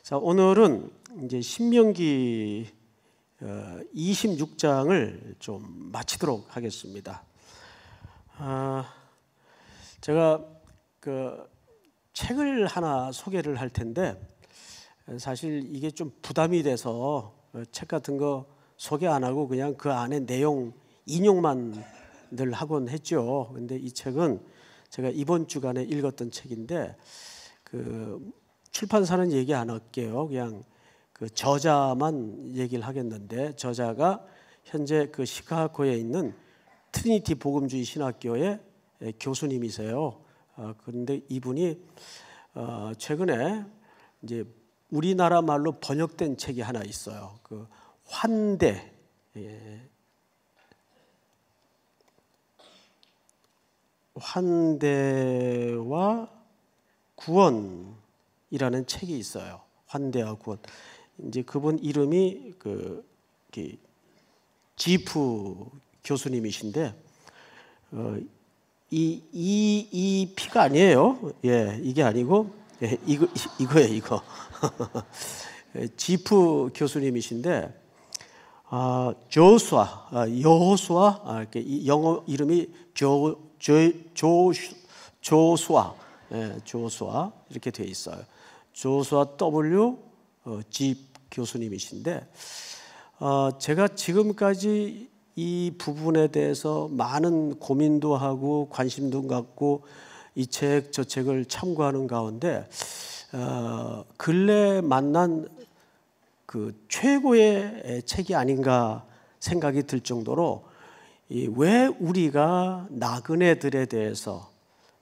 자, 오늘은 이제 신명기 26장을 좀 마치도록 하겠습니다. 제가 그 책을 하나 소개를 할 텐데 사실 이게 좀 부담이 돼서 책 같은 거 소개 안 하고 그냥 그 안에 내용 인용만 늘 하곤 했죠. 근데 이 책은 제가 이번 주간에 읽었던 책인데 그 출판사는 얘기 안 할게요. 그냥 그 저자만 얘기를 하겠는데, 저자가 현재 그 시카고에 있는 트리니티 복음주의 신학교의 교수님이세요. 그런데 이분이 최근에 이제 우리나라 말로 번역된 책이 하나 있어요. 그 환대, 환대와 구원이라는 책이 있어요. 환대와 구원. 이제 그분 이름이 지프 교수님이신데 이 피가 아니에요. 예, 이게 아니고 이거예요, 이거. 지프 교수님이신데 여호수아, 영어 이름이 조수아, 조수아 이렇게 돼 있어요. 조수아 W 집 교수님이신데 제가 지금까지 이 부분에 대해서 많은 고민도 하고 관심도 갖고 이 책 저 책을 참고하는 가운데 근래 만난 그 최고의 책이 아닌가 생각이 들 정도로 왜 우리가 나그네들에 대해서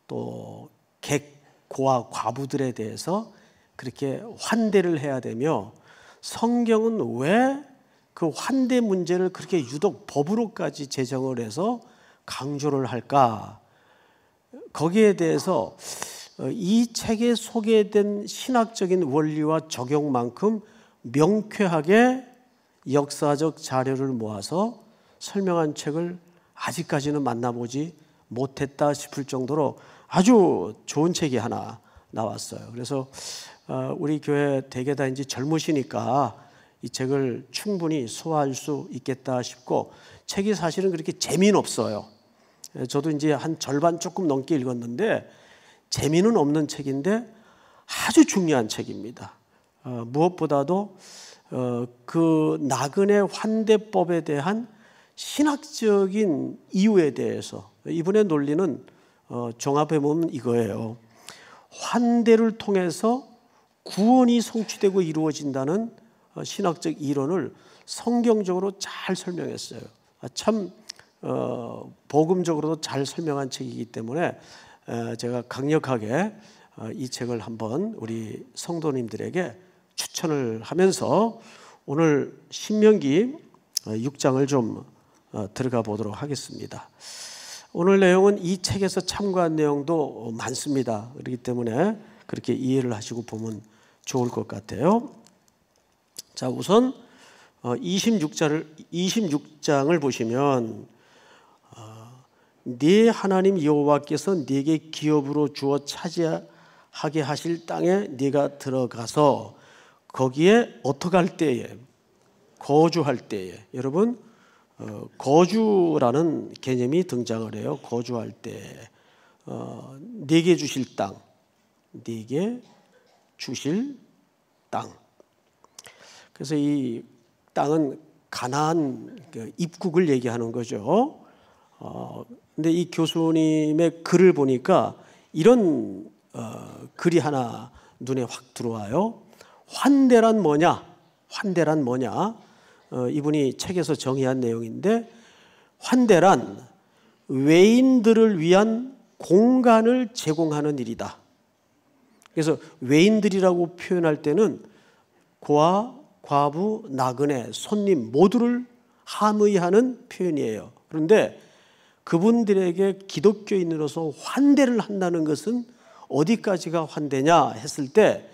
또 객고와 과부들에 대해서 그렇게 환대를 해야 되며 성경은 왜 그 환대 문제를 그렇게 유독 법으로까지 제정을 해서 강조를 할까? 거기에 대해서 이 책에 소개된 신학적인 원리와 적용만큼 명쾌하게 역사적 자료를 모아서 설명한 책을 아직까지는 만나보지 못했다 싶을 정도로 아주 좋은 책이 하나 나왔어요. 그래서 우리 교회 대개 다 이제 젊으시니까 이 책을 충분히 소화할 수 있겠다 싶고, 책이 사실은 그렇게 재미는 없어요. 저도 이제 한 절반 조금 넘게 읽었는데 재미는 없는 책인데 아주 중요한 책입니다. 무엇보다도 그 나그네 환대법에 대한 신학적인 이유에 대해서 이분의 논리는 종합해 보면 이거예요. 환대를 통해서 구원이 성취되고 이루어진다는 신학적 이론을 성경적으로 잘 설명했어요. 참 복음적으로도 잘 설명한 책이기 때문에 제가 강력하게 이 책을 한번 우리 성도님들에게 추천을 하면서 오늘 신명기 6장을 좀 들어가 보도록 하겠습니다. 오늘 내용은 이 책에서 참고한 내용도 많습니다. 그렇기 때문에 그렇게 이해를 하시고 보면 좋을 것 같아요. 자, 우선 26장을 보시면 네 하나님 여호와께서 네게 기업으로 주어 차지하게 하실 땅에 네가 들어가서 거기에 어떻게 할 때에, 거주할 때에, 여러분 거주라는 개념이 등장을 해요. 거주할 때 네게 주실 땅, 네게 주실 땅. 그래서 이 땅은 가나안 입국을 얘기하는 거죠. 근데 이 교수님의 글을 보니까 이런 글이 하나 눈에 확 들어와요. 환대란 뭐냐? 환대란 뭐냐? 이분이 책에서 정의한 내용인데, 환대란 외인들을 위한 공간을 제공하는 일이다. 그래서 외인들이라고 표현할 때는 고아, 과부, 나그네, 손님 모두를 함의하는 표현이에요. 그런데 그분들에게 기독교인으로서 환대를 한다는 것은 어디까지가 환대냐 했을 때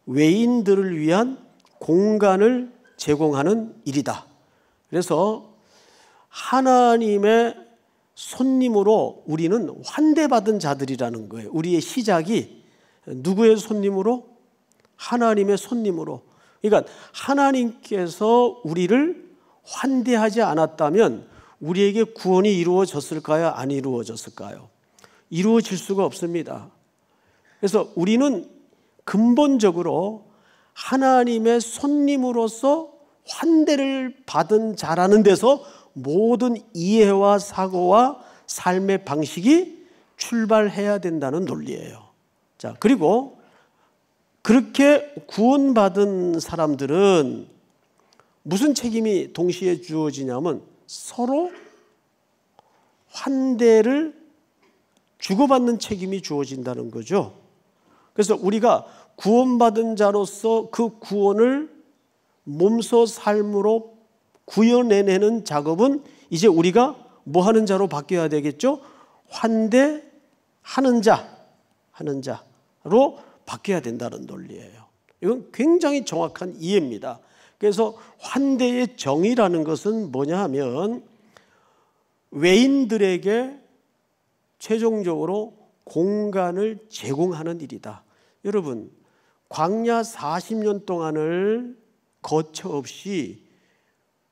외인들을 위한 공간을 제공하는 일이다. 그래서 하나님의 손님으로 우리는 환대받은 자들이라는 거예요. 우리의 시작이 누구의 손님으로? 하나님의 손님으로. 그러니까 하나님께서 우리를 환대하지 않았다면 우리에게 구원이 이루어졌을까요? 안 이루어졌을까요? 이루어질 수가 없습니다. 그래서 우리는 근본적으로 하나님의 손님으로서 환대를 받은 자라는 데서 모든 이해와 사고와 삶의 방식이 출발해야 된다는 논리예요. 자, 그리고 그렇게 구원받은 사람들은 무슨 책임이 동시에 주어지냐면 서로 환대를 주고받는 책임이 주어진다는 거죠. 그래서 우리가 구원받은 자로서 그 구원을 몸소 삶으로 구현해내는 작업은 이제 우리가 뭐 하는 자로 바뀌어야 되겠죠? 환대하는 자로 바뀌어야 된다는 논리예요. 이건 굉장히 정확한 이해입니다. 그래서 환대의 정의라는 것은 뭐냐 하면 외인들에게 최종적으로 공간을 제공하는 일이다. 여러분, 광야 40년 동안을 거처 없이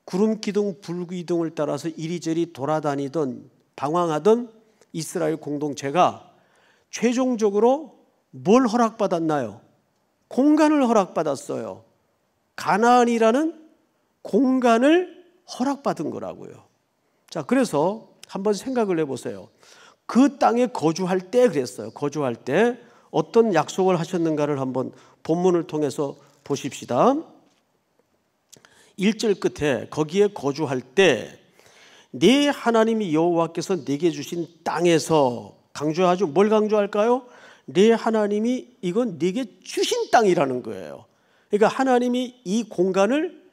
구름 기둥 불 기둥을 따라서 이리저리 돌아다니던 방황하던 이스라엘 공동체가 최종적으로 뭘 허락받았나요? 공간을 허락받았어요. 가나안이라는 공간을 허락받은 거라고요. 자, 그래서 한번 생각을 해보세요. 그 땅에 거주할 때 그랬어요. 거주할 때 어떤 약속을 하셨는가를 한번 본문을 통해서 보십시다. 1절 끝에 거기에 거주할 때 네 하나님이 여호와께서 네게 주신 땅에서, 강조하죠. 뭘 강조할까요? 네 하나님이 이건 네게 주신 땅이라는 거예요. 그러니까 하나님이 이 공간을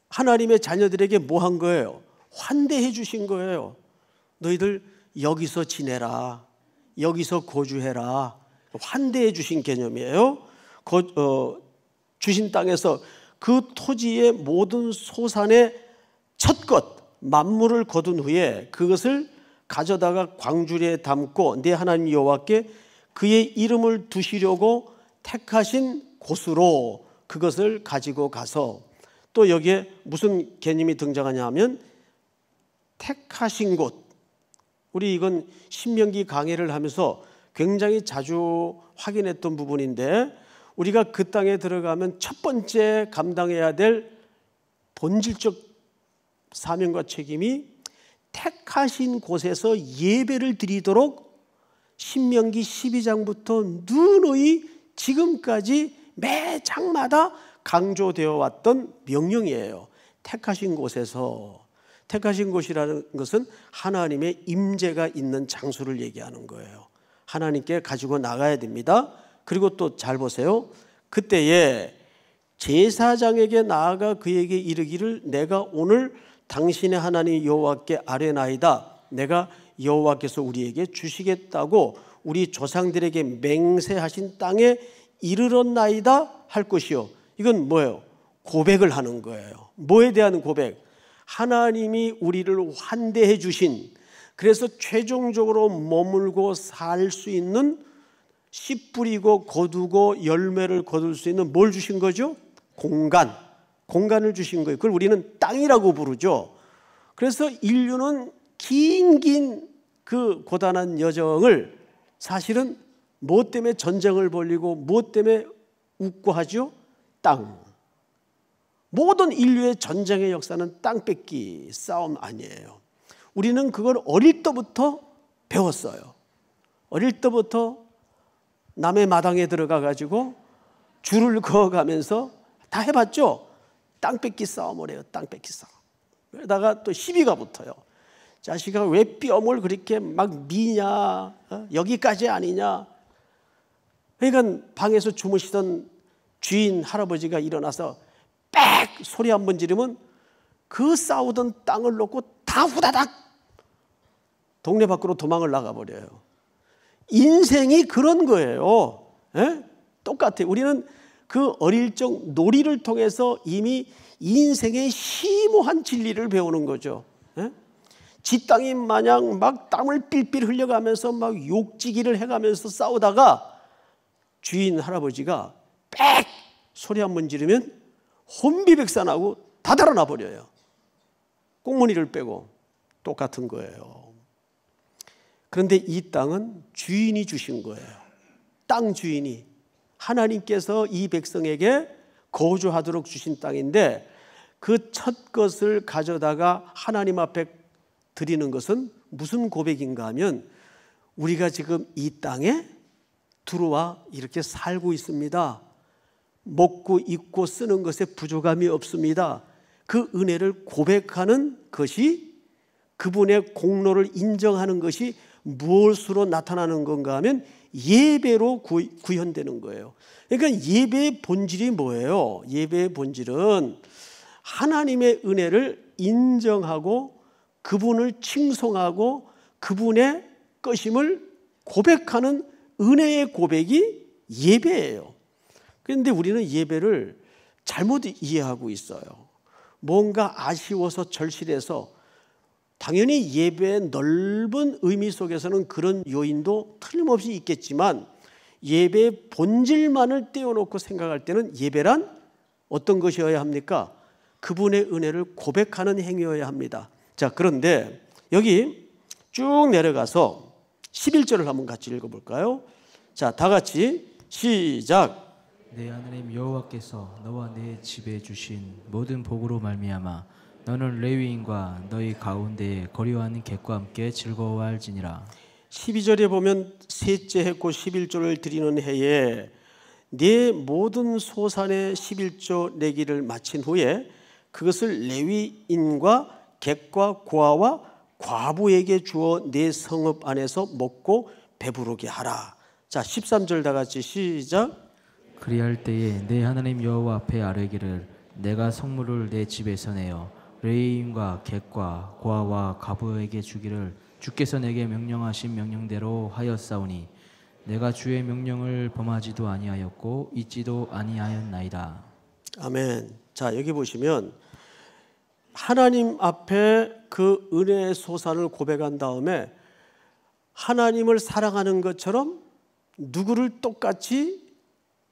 하나님의 자녀들에게 뭐 한 거예요? 환대해 주신 거예요. 너희들 여기서 지내라, 여기서 거주해라. 환대해 주신 개념이에요. 주신 땅에서 그 토지의 모든 소산의 첫 것, 만물을 거둔 후에 그것을 가져다가 광주리에 담고 네 하나님 여호와께 그의 이름을 두시려고 택하신 곳으로 그것을 가지고 가서, 또 여기에 무슨 개념이 등장하냐 하면 택하신 곳. 우리 이건 신명기 강해를 하면서 굉장히 자주 확인했던 부분인데, 우리가 그 땅에 들어가면 첫 번째 감당해야 될 본질적 사명과 책임이 택하신 곳에서 예배를 드리도록 신명기 12장부터 누누이 지금까지 매 장마다 강조되어 왔던 명령이에요. 택하신 곳에서. 택하신 곳이라는 것은 하나님의 임재가 있는 장소를 얘기하는 거예요. 하나님께 가지고 나가야 됩니다. 그리고 또 잘 보세요. 그때에 제사장에게 나아가 그에게 이르기를 내가 오늘 당신의 하나님 여호와께 아뢰나이다. 내가 여호와께서 우리에게 주시겠다고 우리 조상들에게 맹세하신 땅에 이르렀나이다 할 것이요. 이건 뭐예요? 고백을 하는 거예요. 뭐에 대한 고백? 하나님이 우리를 환대해 주신, 그래서 최종적으로 머물고 살 수 있는, 씨 뿌리고 거두고 열매를 거둘 수 있는 뭘 주신 거죠? 공간을 주신 거예요. 그걸 우리는 땅이라고 부르죠. 그래서 인류는 긴 그 고단한 여정을 사실은 무엇 때문에 전쟁을 벌이고 무엇 때문에 웃고 하죠? 땅. 모든 인류의 전쟁의 역사는 땅 뺏기 싸움 아니에요. 우리는 그걸 어릴 때부터 배웠어요. 어릴 때부터 남의 마당에 들어가 가지고 줄을 그어가면서 다 해봤죠. 땅 뺏기 싸움을 해요. 땅 뺏기 싸움. 그러다가 또 시비가 붙어요. 자식아 왜 뼘을 그렇게 막 미냐, 여기까지 아니냐. 그러니까 방에서 주무시던 주인 할아버지가 일어나서 빽 소리 한번 지르면 그 싸우던 땅을 놓고 다 후다닥 동네 밖으로 도망을 나가버려요. 인생이 그런 거예요. 에? 똑같아요. 우리는 그 어릴 적 놀이를 통해서 이미 인생의 심오한 진리를 배우는 거죠. 에? 지 땅이 마냥 막 땀을 삘삘 흘려가면서 막 욕지기를 해가면서 싸우다가 주인 할아버지가 빽 소리 한번 지르면 혼비백산하고 다 달아나 버려요. 꽁무니를 빼고 똑같은 거예요. 그런데 이 땅은 주인이 주신 거예요. 땅 주인이 하나님께서 이 백성에게 거주하도록 주신 땅인데 그 첫 것을 가져다가 하나님 앞에 드리는 것은 무슨 고백인가 하면 우리가 지금 이 땅에 들어와 이렇게 살고 있습니다. 먹고 입고 쓰는 것에 부족함이 없습니다. 그 은혜를 고백하는 것이, 그분의 공로를 인정하는 것이 무엇으로 나타나는 건가 하면 예배로 구현되는 거예요. 그러니까 예배의 본질이 뭐예요? 예배의 본질은 하나님의 은혜를 인정하고 그분을 칭송하고 그분의 것임을 고백하는 은혜의 고백이 예배예요. 그런데 우리는 예배를 잘못 이해하고 있어요. 뭔가 아쉬워서 절실해서, 당연히 예배의 넓은 의미 속에서는 그런 요인도 틀림없이 있겠지만 예배의 본질만을 떼어놓고 생각할 때는 예배란 어떤 것이어야 합니까? 그분의 은혜를 고백하는 행위여야 합니다. 자, 그런데 여기 쭉 내려가서 11절을 한번 같이 읽어볼까요? 자, 다 같이 시작. 내 하나님 여호와께서 너와 내 집에 주신 모든 복으로 말미암아 너는 레위인과 너희 가운데에 거류하는 객과 함께 즐거워할지니라. 12절에 보면 셋째 해 곧 11조를 드리는 해에 네 모든 소산의 11조 내기를 마친 후에 그것을 레위인과 객과 고아와 과부에게 주어 네 성읍 안에서 먹고 배부르게 하라. 자, 13절 다 같이 시작. 그리할 때에 내 하나님 여호와 앞에 아뢰기를 내가 성물을 내 집에서 내어 레위인과 객과 고아와 과부에게 주기를 주께서 내게 명령하신 명령대로 하였사오니 내가 주의 명령을 범하지도 아니하였고 잊지도 아니하였나이다. 아멘. 자, 여기 보시면 하나님 앞에 그 은혜의 소산을 고백한 다음에 하나님을 사랑하는 것처럼 누구를 똑같이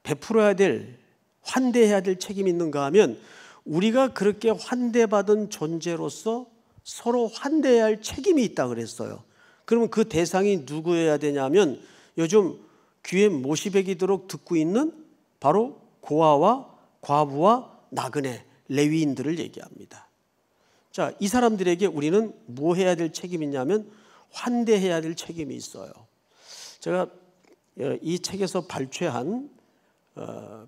베풀어야 될, 환대해야 될 책임이 있는가 하면 우리가 그렇게 환대받은 존재로서 서로 환대해야 할 책임이 있다 그랬어요. 그러면 그 대상이 누구여야 되냐면 요즘 귀에 못이 베기도록 듣고 있는 바로 고아와 과부와 나그네, 레위인들을 얘기합니다. 자, 이 사람들에게 우리는 뭐 해야 될 책임이 있냐면 환대해야 될 책임이 있어요. 제가 이 책에서 발췌한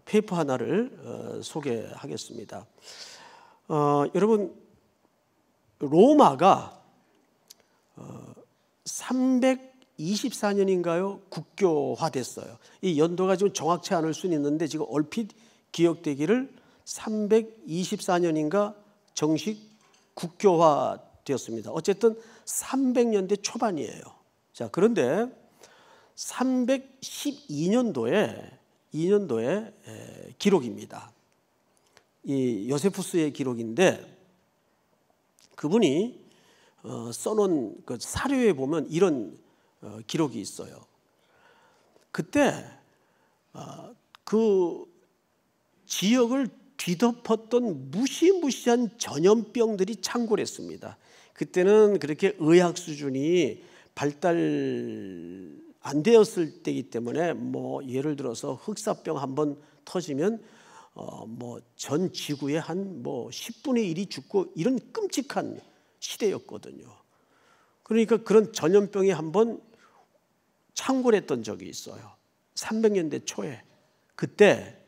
페이퍼 하나를 소개하겠습니다. 여러분, 로마가 324년인가요? 국교화됐어요. 이 연도가 지금 정확치 않을 수는 있는데 지금 얼핏 기억되기를 324년인가 정식 국교화되었습니다. 어쨌든 300년대 초반이에요. 자, 그런데 312년도에 기록입니다. 이 요세푸스의 기록인데 그분이 써놓은 그 사료에 보면 이런 기록이 있어요. 그때 그 지역을 뒤덮었던 무시무시한 전염병들이 창궐했습니다. 그때는 그렇게 의학 수준이 발달 안 되었을 때이기 때문에 뭐 예를 들어서 흑사병 한번 터지면 뭐 전 지구의 한 뭐 10분의 1이 죽고 이런 끔찍한 시대였거든요. 그러니까 그런 전염병이 한번 창궐했던 적이 있어요. 300년대 초에. 그때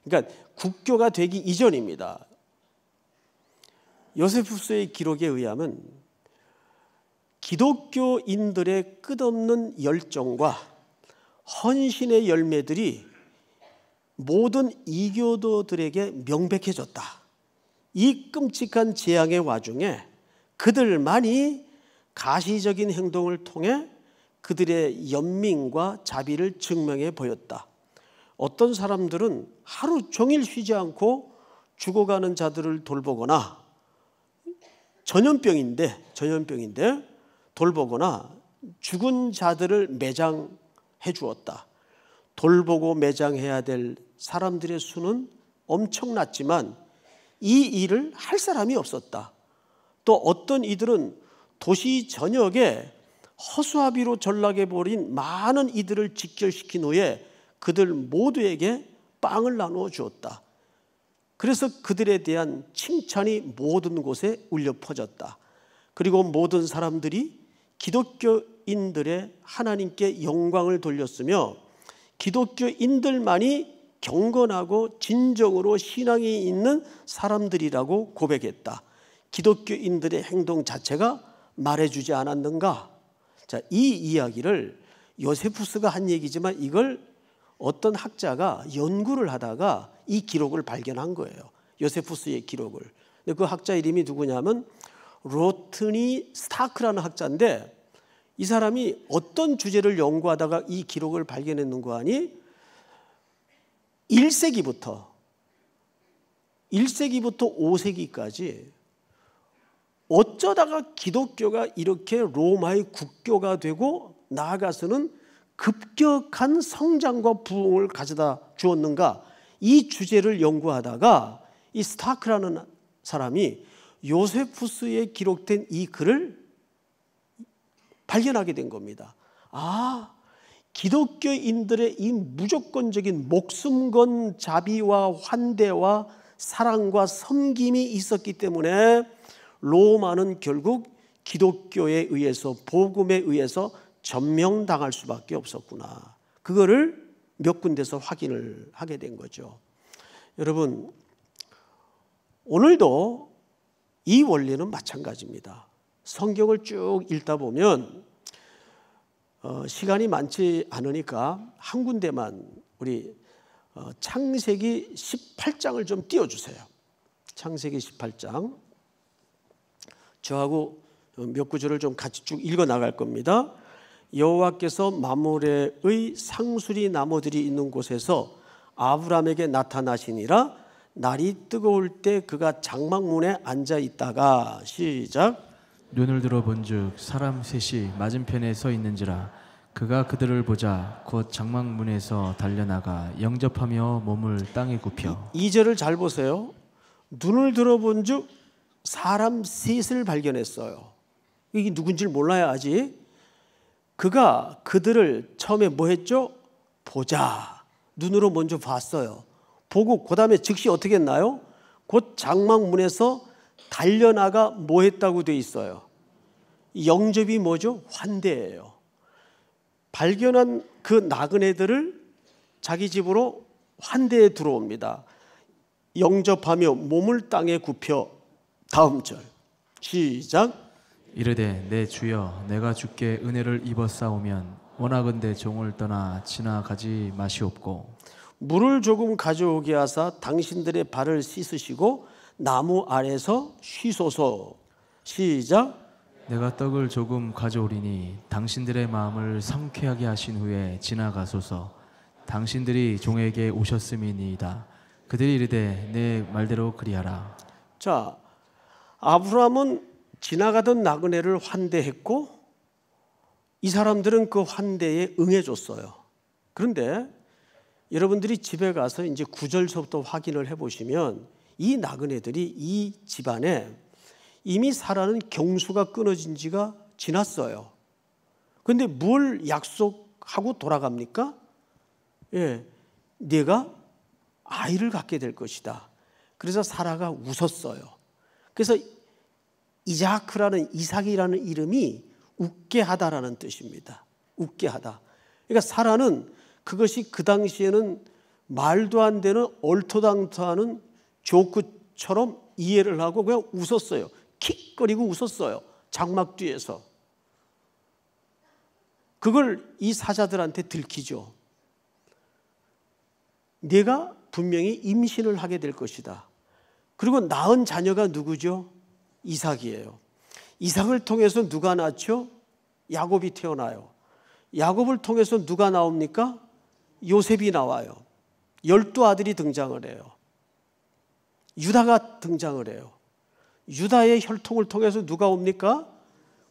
그러니까 국교가 되기 이전입니다. 요세푸스의 기록에 의하면 기독교인들의 끝없는 열정과 헌신의 열매들이 모든 이교도들에게 명백해졌다. 이 끔찍한 재앙의 와중에 그들만이 가시적인 행동을 통해 그들의 연민과 자비를 증명해 보였다. 어떤 사람들은 하루 종일 쉬지 않고 죽어가는 자들을 돌보거나 전염병인데 돌보거나 죽은 자들을 매장해 주었다. 돌보고 매장해야 될 사람들의 수는 엄청났지만 이 일을 할 사람이 없었다. 또 어떤 이들은 도시 전역에 허수아비로 전락해버린 많은 이들을 직결시킨 후에 그들 모두에게 빵을 나누어 주었다. 그래서 그들에 대한 칭찬이 모든 곳에 울려 퍼졌다. 그리고 모든 사람들이 기독교인들의 하나님께 영광을 돌렸으며 기독교인들만이 경건하고 진정으로 신앙이 있는 사람들이라고 고백했다. 기독교인들의 행동 자체가 말해주지 않았는가? 자, 이 이야기를 요세푸스가 한 얘기지만 이걸 어떤 학자가 연구를 하다가 이 기록을 발견한 거예요. 요세푸스의 기록을. 근데 그 학자 이름이 누구냐면 로트니 스타크라는 학자인데 이 사람이 어떤 주제를 연구하다가 이 기록을 발견했는가 하니 1세기부터 5세기까지 어쩌다가 기독교가 이렇게 로마의 국교가 되고 나아가서는 급격한 성장과 부흥을 가져다 주었는가, 이 주제를 연구하다가 이 스타크라는 사람이 요세푸스에 기록된 이 글을 발견하게 된 겁니다. 아, 기독교인들의 이 무조건적인 목숨 건 자비와 환대와 사랑과 섬김이 있었기 때문에 로마는 결국 기독교에 의해서, 복음에 의해서 점령당할 수밖에 없었구나. 그거를 몇 군데서 확인을 하게 된 거죠. 여러분, 오늘도 이 원리는 마찬가지입니다. 성경을 쭉 읽다 보면 시간이 많지 않으니까 한 군데만 우리 창세기 18장을 좀 띄워주세요. 창세기 18장. 저하고 몇 구절을 좀 같이 쭉 읽어 나갈 겁니다. 여호와께서 마므레의 상수리 나무들이 있는 곳에서 아브라함에게 나타나시니라. 날이 뜨거울 때 그가 장막문에 앉아 있다가, 시작. 눈을 들어 본즉 사람 셋이 맞은편에 서 있는지라. 그가 그들을 보자 곧 장막문에서 달려나가 영접하며 몸을 땅에 굽혀. 2절을 잘 보세요. 눈을 들어 본즉 사람 셋을 발견했어요. 이게 누군지 몰라요 아직. 그가 그들을 처음에 뭐 했죠? 보자. 눈으로 먼저 봤어요. 보고 그 다음에 즉시 어떻게 했나요? 곧 장막문에서 달려나가 뭐 했다고 돼 있어요? 영접이 뭐죠? 환대예요. 발견한 그 나그네들을 자기 집으로 환대에 들어옵니다. 영접하며 몸을 땅에 굽혀. 다음 절 시작. 이르되 내 주여 내가 주께 은혜를 입어 싸우면 원하건대 종을 떠나 지나가지 마시옵고 물을 조금 가져오게 하사 당신들의 발을 씻으시고 나무 아래서 쉬소서. 시작. 내가 떡을 조금 가져오리니 당신들의 마음을 상쾌하게 하신 후에 지나가소서. 당신들이 종에게 오셨음이니이다. 그들이 이르되 내 말대로 그리하라. 자, 아브라함은 지나가던 나그네를 환대했고 이 사람들은 그 환대에 응해줬어요. 그런데 여러분들이 집에 가서 이제 9절서부터 확인을 해보시면 이 나그네들이 이 집안에 이미 살아는 경수가 끊어진 지가 지났어요. 그런데 뭘 약속하고 돌아갑니까? 예, 네가 아이를 갖게 될 것이다. 그래서 사라가 웃었어요. 그래서 이삭이라는 이름이 웃게 하다라는 뜻입니다. 웃게 하다. 그러니까 사라는 그것이 그 당시에는 말도 안 되는 얼토당토하는 조크처럼 이해를 하고 그냥 웃었어요. 킥거리고 웃었어요. 장막 뒤에서. 그걸 이 사자들한테 들키죠. 네가 분명히 임신을 하게 될 것이다. 그리고 낳은 자녀가 누구죠? 이삭이에요. 이삭을 통해서 누가 낳죠? 야곱이 태어나요. 야곱을 통해서 누가 나옵니까? 요셉이 나와요. 12아들이 등장을 해요. 유다가 등장을 해요. 유다의 혈통을 통해서 누가 옵니까?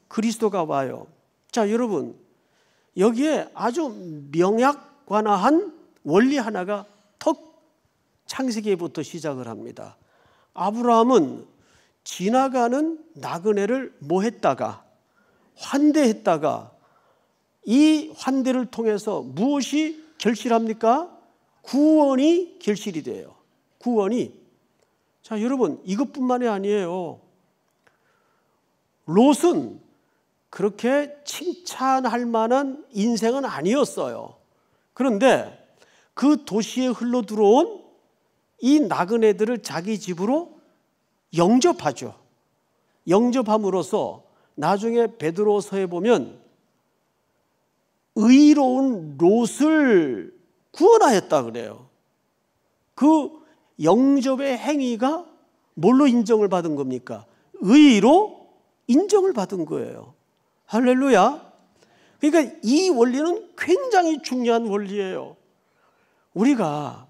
그리스도가 와요. 자, 여러분, 여기에 아주 관한 원리 하나가 턱 창세기부터 시작을 합니다. 아브라함은 지나가는 나그네를 뭐 했다가 환대했다가 이 환대를 통해서 무엇이 결실합니까? 구원이 결실이 돼요. 구원이. 자, 여러분, 이것뿐만이 아니에요. 롯은 그렇게 칭찬할 만한 인생은 아니었어요. 그런데 그 도시에 흘러 들어온 이 나그네들을 자기 집으로 영접하죠. 영접함으로써 나중에 베드로서에 보면 의로운 롯을 구원하였다 그래요. 그 영접의 행위가 뭘로 인정을 받은 겁니까? 의로 인정을 받은 거예요. 할렐루야. 그러니까 이 원리는 굉장히 중요한 원리예요. 우리가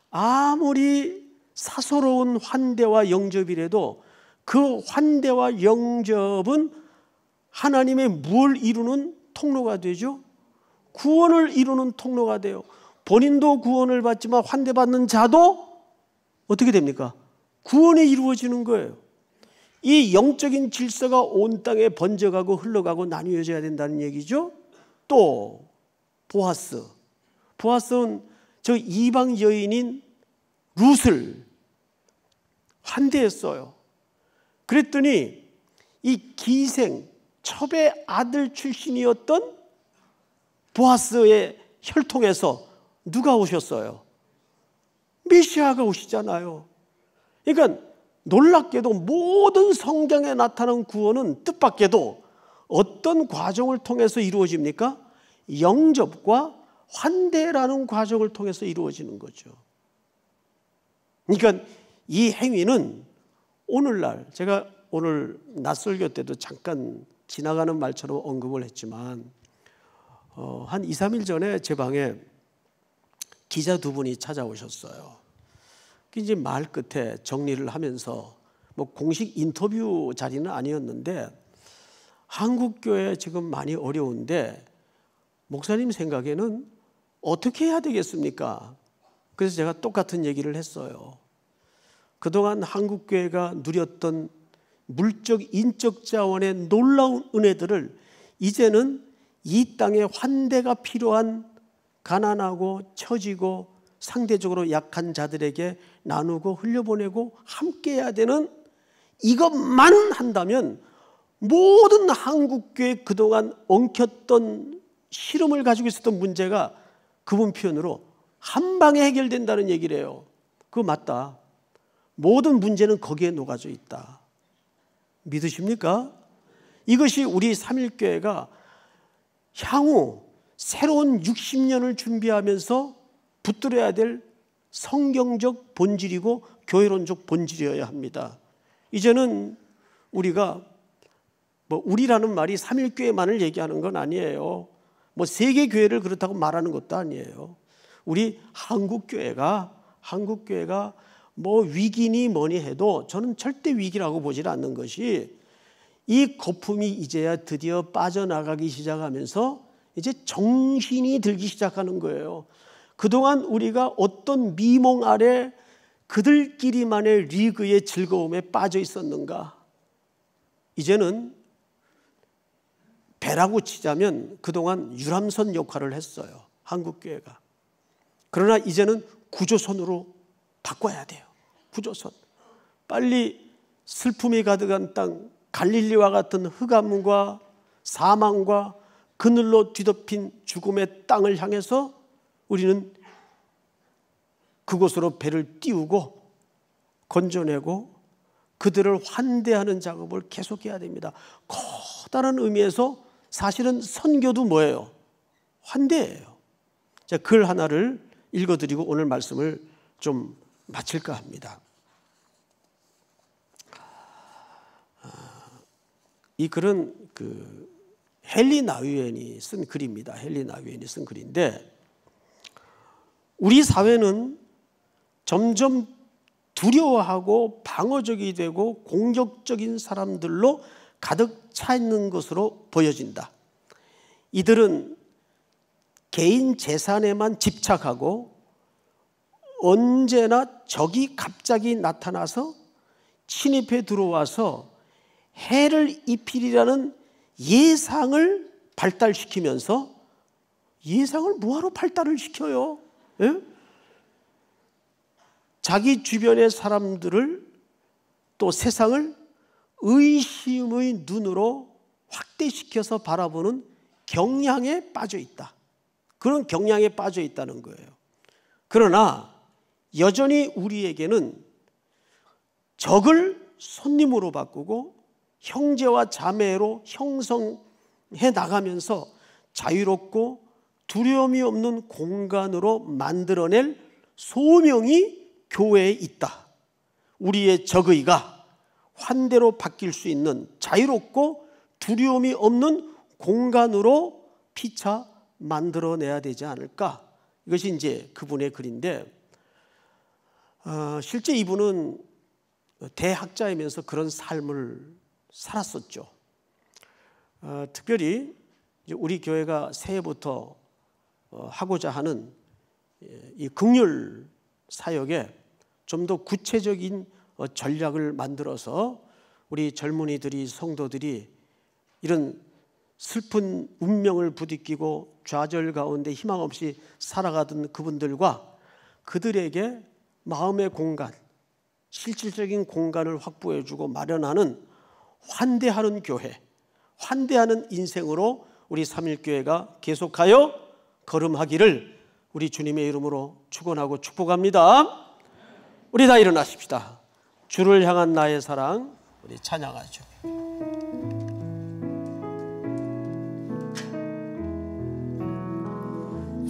아무리 사소로운 환대와 영접이라도 그 환대와 영접은 하나님의 뭘 이루는 통로가 되죠? 구원을 이루는 통로가 돼요. 본인도 구원을 받지만 환대받는 자도 어떻게 됩니까? 구원이 이루어지는 거예요. 이 영적인 질서가 온 땅에 번져가고 흘러가고 나뉘어져야 된다는 얘기죠. 또 보아스는 저 이방 여인인 룻을 환대했어요. 그랬더니 이 기생 첩의 아들 출신이었던 보아스의 혈통에서 누가 오셨어요? 메시아가 오시잖아요. 그러니까 놀랍게도 모든 성경에 나타난 구원은 뜻밖에도 어떤 과정을 통해서 이루어집니까? 영접과 환대라는 과정을 통해서 이루어지는 거죠. 그러니까 이 행위는 오늘날, 제가 오늘 낮설교 때도 잠깐 지나가는 말처럼 언급을 했지만 한 2, 3일 전에 제 방에 기자 두 분이 찾아오셨어요. 이제 말 끝에 정리를 하면서 뭐 공식 인터뷰 자리는 아니었는데 한국교회 지금 많이 어려운데 목사님 생각에는 어떻게 해야 되겠습니까? 그래서 제가 똑같은 얘기를 했어요. 그동안 한국교회가 누렸던 물적 인적 자원의 놀라운 은혜들을 이제는 이 땅에 환대가 필요한 가난하고 처지고 상대적으로 약한 자들에게 나누고 흘려보내고 함께해야 되는 이것만 한다면 모든 한국교회 그동안 엉켰던 시름을 가지고 있었던 문제가 그분 표현으로 한 방에 해결된다는 얘기를 해요. 그거 맞다. 모든 문제는 거기에 녹아져 있다. 믿으십니까? 이것이 우리 삼일교회가 향후 새로운 60년을 준비하면서 붙들어야 될 성경적 본질이고 교회론적 본질이어야 합니다. 이제는 우리가 우리라는 말이 삼일교회만을 얘기하는 건 아니에요. 세계 교회를 그렇다고 말하는 것도 아니에요. 우리 한국교회가 위기니 뭐니 해도 저는 절대 위기라고 보질 않는 것이 이 거품이 이제야 드디어 빠져나가기 시작하면서 이제 정신이 들기 시작하는 거예요. 그동안 우리가 어떤 미몽 아래 그들끼리만의 리그의 즐거움에 빠져 있었는가? 이제는 배라고 치자면 그동안 유람선 역할을 했어요. 한국교회가. 그러나 이제는 구조선으로 바꿔야 돼요. 구조선. 빨리 슬픔이 가득한 땅, 갈릴리와 같은 흑암과 사망과 그늘로 뒤덮인 죽음의 땅을 향해서 우리는 그곳으로 배를 띄우고 건져내고 그들을 환대하는 작업을 계속해야 됩니다. 커다란 의미에서 사실은 선교도 뭐예요? 환대예요. 자, 글 하나를 읽어드리고 오늘 말씀을 좀 마칠까 합니다. 이 글은 헨리 나우엔이 쓴 글입니다. 헨리 나우엔이 쓴 글인데 우리 사회는 점점 두려워하고 방어적이 되고 공격적인 사람들로 가득 차 있는 것으로 보여진다. 이들은 개인 재산에만 집착하고 언제나 적이 갑자기 나타나서 침입해 들어와서 해를 입히리라는 예상을 발달시키면서, 예상을 뭐하러 발달을 시켜요? 예? 자기 주변의 사람들을, 또 세상을 의심의 눈으로 확대시켜서 바라보는 경향에 빠져 있다. 그런 경향에 빠져 있다는 거예요. 그러나 여전히 우리에게는 적을 손님으로 바꾸고 형제와 자매로 형성해 나가면서 자유롭고 두려움이 없는 공간으로 만들어낼 소명이 교회에 있다. 우리의 적의가 환대로 바뀔 수 있는 자유롭고 두려움이 없는 공간으로 피차 만들어내야 되지 않을까. 이것이 이제 그분의 글인데, 실제 이분은 대학자이면서 그런 삶을 살았었죠. 특별히 우리 교회가 새해부터 하고자 하는 이 긍휼 사역에 좀 더 구체적인 전략을 만들어서 우리 젊은이들이, 성도들이 이런 슬픈 운명을 부딪히고 좌절 가운데 희망 없이 살아가던 그분들과 그들에게 마음의 공간, 실질적인 공간을 확보해주고 마련하는 환대하는 교회, 환대하는 인생으로 우리 삼일교회가 계속하여 걸음하기를 우리 주님의 이름으로 축원하고 축복합니다. 우리 다 일어나십시다. 주를 향한 나의 사랑, 우리 찬양하죠.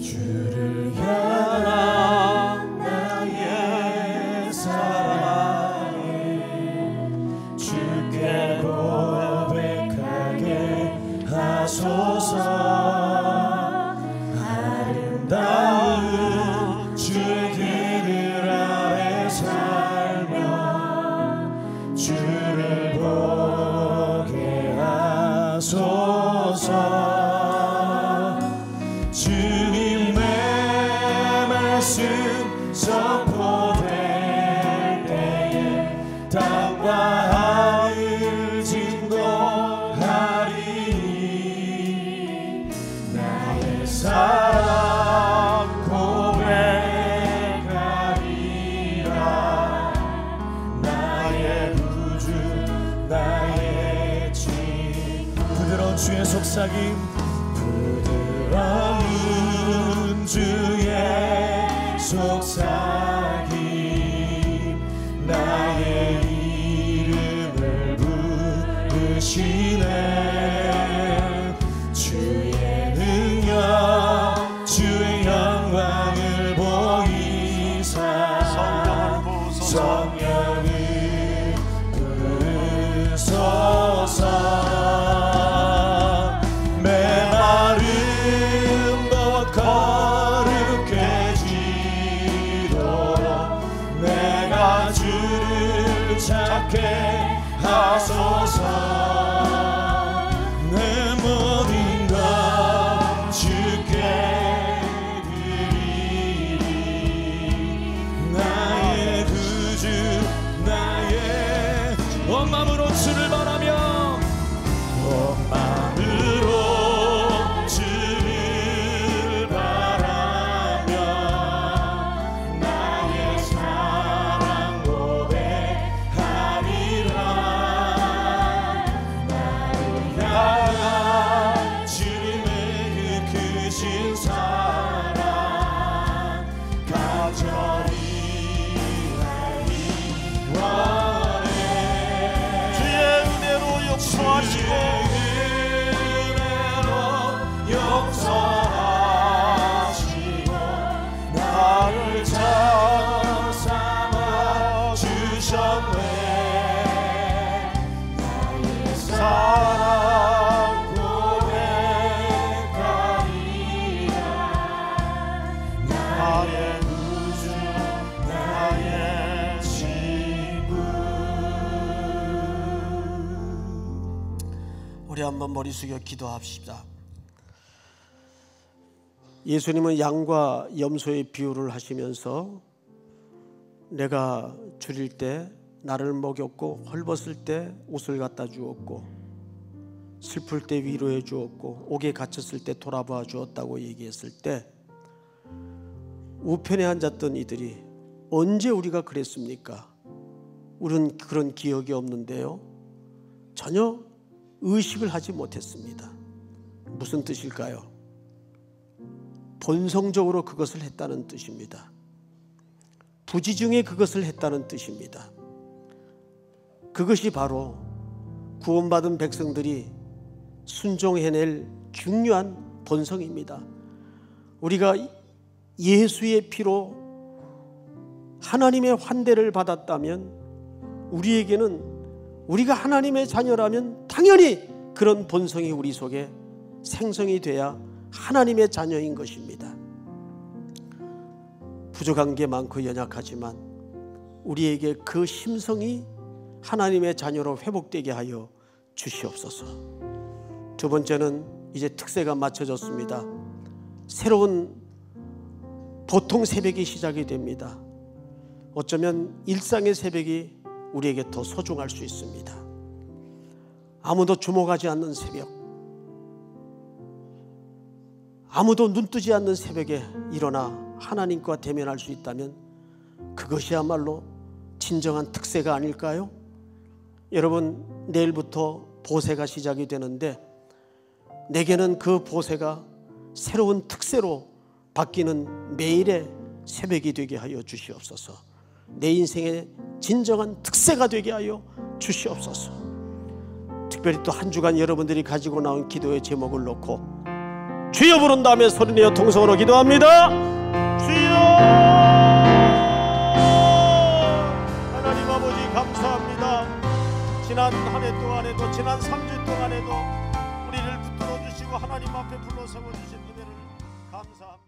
주를 향한 나의 사랑을 주께 고백하게 하소서. 아름다운 주의 그늘 아래 살며 주를 보게 하소서. 선포될 때에 땅과 하늘 진동하리니 나의 사랑 고백하리라. 나의 구주 나의 진 부드러운 주의 속삭임, 부드러운 주의 속삭임, 나의 이름을 부르시네. 주의 능력 주의 영광을 보이사 성령을 부으소서. 메마른 것 주를 찾게 하소서. 내 모든 것 주께 드리리. 나의 구주 나의 온 마음으로 주를 바라며, 온 마음으로 주를 바라며 나의 사랑 고백하리라. 나를 향한 주님의 그 크신 사랑 간절히 알기 원해. 주의 은혜로 용서하시고 용서하시고 나를 자 삼아 주셨네. 나의 사랑 고백하리라. 나의 구주 나의 친구. 우리 한번 머리 숙여 기도합시다. 예수님은 양과 염소의 비유를 하시면서 내가 줄일 때 나를 먹였고 헐벗을 때 옷을 갖다 주었고 슬플 때 위로해 주었고 옥에 갇혔을 때 돌아봐 주었다고 얘기했을 때 우편에 앉았던 이들이 언제 우리가 그랬습니까? 우리는 그런 기억이 없는데요. 전혀 의식을 하지 못했습니다. 무슨 뜻일까요? 본성적으로 그것을 했다는 뜻입니다. 부지중에 그것을 했다는 뜻입니다. 그것이 바로 구원받은 백성들이 순종해낼 중요한 본성입니다. 우리가 예수의 피로 하나님의 환대를 받았다면 우리에게는 우리가 하나님의 자녀라면 당연히 그런 본성이 우리 속에 생성이 돼야 하나님의 자녀인 것입니다. 부족한 게 많고 연약하지만 우리에게 그 심성이 하나님의 자녀로 회복되게 하여 주시옵소서. 두 번째는 이제 특세가 맞춰졌습니다. 새로운 보통 새벽이 시작이 됩니다. 어쩌면 일상의 새벽이 우리에게 더 소중할 수 있습니다. 아무도 주목하지 않는 새벽, 아무도 눈뜨지 않는 새벽에 일어나 하나님과 대면할 수 있다면 그것이야말로 진정한 특세가 아닐까요? 여러분, 내일부터 보세가 시작이 되는데 내게는 그 보세가 새로운 특세로 바뀌는 매일의 새벽이 되게 하여 주시옵소서. 내 인생의 진정한 특세가 되게 하여 주시옵소서. 특별히 또 한 주간 여러분들이 가지고 나온 기도의 제목을 놓고 주여 부른 다음에 소리내어 통성으로 기도합니다. 주여! 하나님 아버지 감사합니다. 지난 한 해 동안에도 지난 3주 동안에도 우리를 붙들어 주시고 하나님 앞에 불러 세워 주신 은혜를 감사합니다.